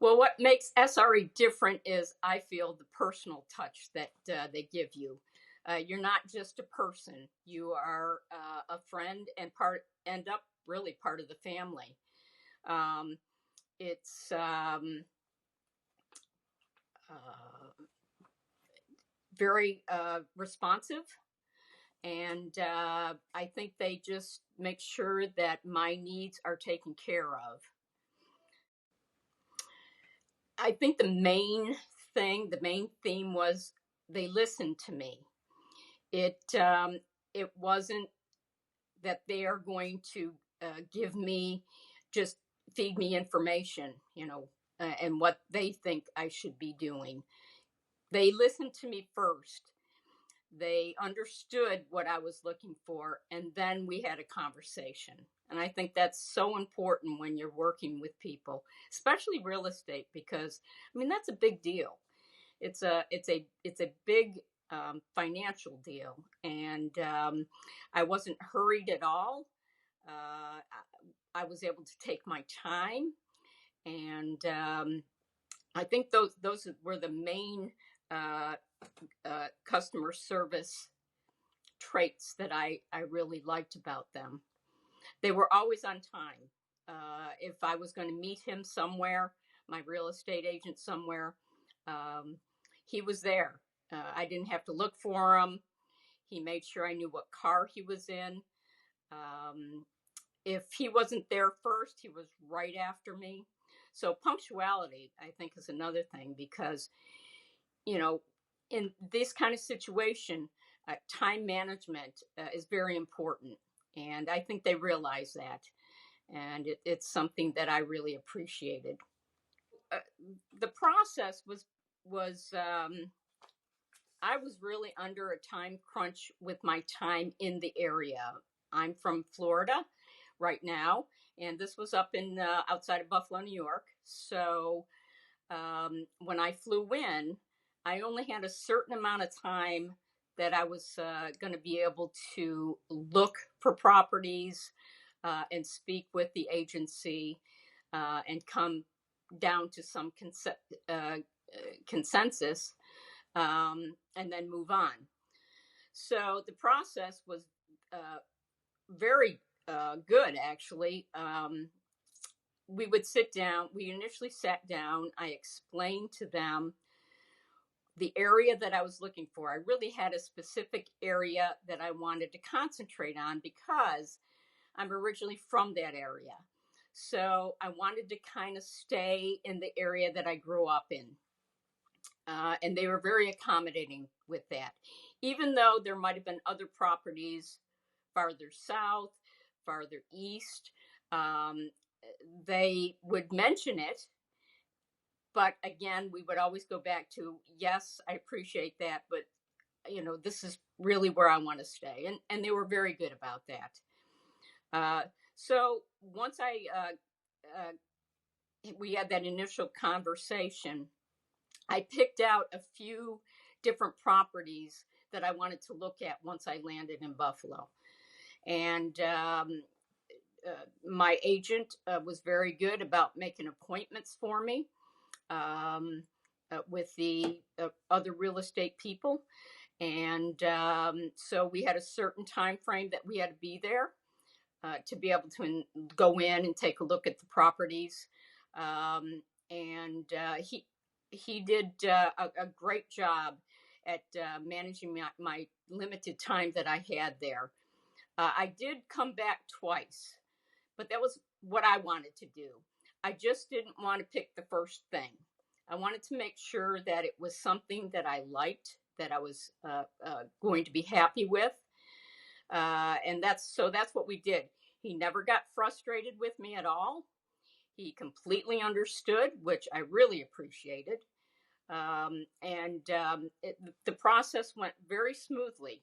Well, what makes SRE different is I feel the personal touch that they give you. You're not just a person; you are a friend and end up really part of the family. Um, it's uh, very responsive, and I think they just make sure that my needs are taken care of. I think the main theme was they listened to me. It wasn't that they are going to give me just feed me information, and what they think I should be doing. They listened to me first. They understood what I was looking for, and then we had a conversation. And I think that's so important when you're working with people, especially real estate, because I mean that's a big deal. It's a big financial deal, and I wasn't hurried at all. I was able to take my time, and I think those were the main uh, customer service traits that I really liked about them. They were always on time. If I was going to meet him somewhere, my real estate agent somewhere, um, he was there. I didn't have to look for him. He made sure I knew what car he was in. Um, if he wasn't there first, he was right after me. So punctuality, I think, is another thing because, you know, in this kind of situation, time management is very important. And I think they realize that. And it's something that I really appreciated. Uh, the process was I was really under a time crunch with my time in the area. I'm from Florida right now, and this was up in outside of Buffalo, New York. So when I flew in, I only had a certain amount of time that I was going to be able to look for properties and speak with the agency and come down to some consensus and then move on. So the process was uh, very good, actually. We would sit down. We initially sat down. I explained to them the area that I was looking for. I really had a specific area that I wanted to concentrate on because I'm originally from that area. So I wanted to kind of stay in the area that I grew up in. And they were very accommodating with that. Even though there might have been other properties farther south, farther east, um, they would mention it. But again, we would always go back to, yes, I appreciate that, but this is really where I want to stay. And they were very good about that. So once we had that initial conversation, I picked out a few different properties that I wanted to look at once I landed in Buffalo. And my agent was very good about making appointments for me with the other real estate people. And so we had a certain time frame that we had to be there to be able to go in and take a look at the properties. And he did a great job at managing my limited time that I had there. I did come back twice, but that was what I wanted to do. I just didn't want to pick the first thing. I wanted to make sure that it was something that I liked, that I was going to be happy with. And that's what we did. He never got frustrated with me at all. He completely understood, which I really appreciated. The process went very smoothly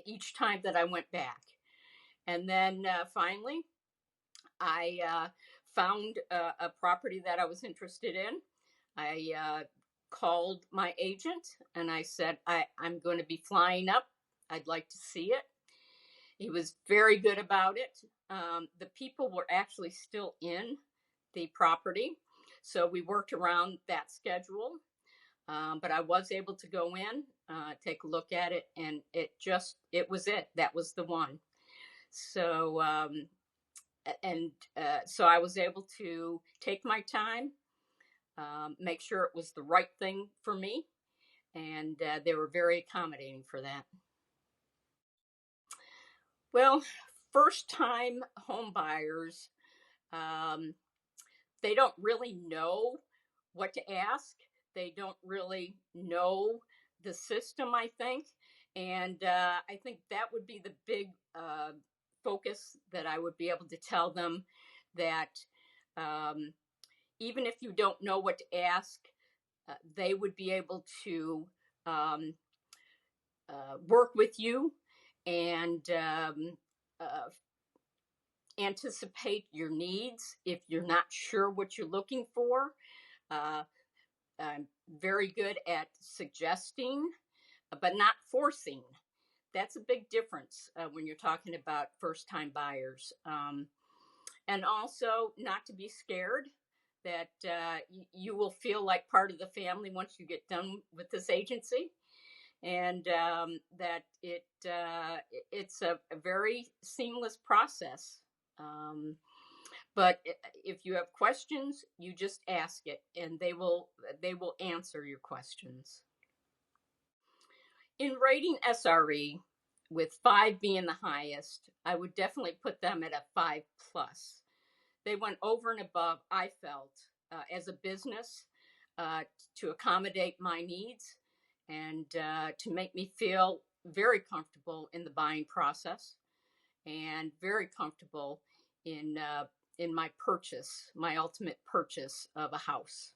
each time that I went back. And then finally, I found a property that I was interested in. I called my agent and I said, I'm going to be flying up. I'd like to see it. He was very good about it. The people were actually still in the property. So we worked around that schedule. But I was able to go in, take a look at it, and it was it. That was the one. So, so I was able to take my time, make sure it was the right thing for me, and they were very accommodating for that. Well, first time home buyers, um, they don't really know what to ask. They don't really know the system, I think. And I think that would be the big focus that I would be able to tell them that um, even if you don't know what to ask, they would be able to um, work with you and uh, anticipate your needs if you're not sure what you're looking for. Uh, I'm very good at suggesting, but not forcing. That's a big difference when you're talking about first time buyers. And also, not to be scared that you will feel like part of the family once you get done with this agency. And that it's a very seamless process. Um, but if you have questions, you just ask it, and they will answer your questions. In rating SRE, with 5 being the highest, I would definitely put them at a 5 plus. They went over and above, I felt, as a business to accommodate my needs and to make me feel very comfortable in the buying process and very comfortable in my purchase, my ultimate purchase of a house.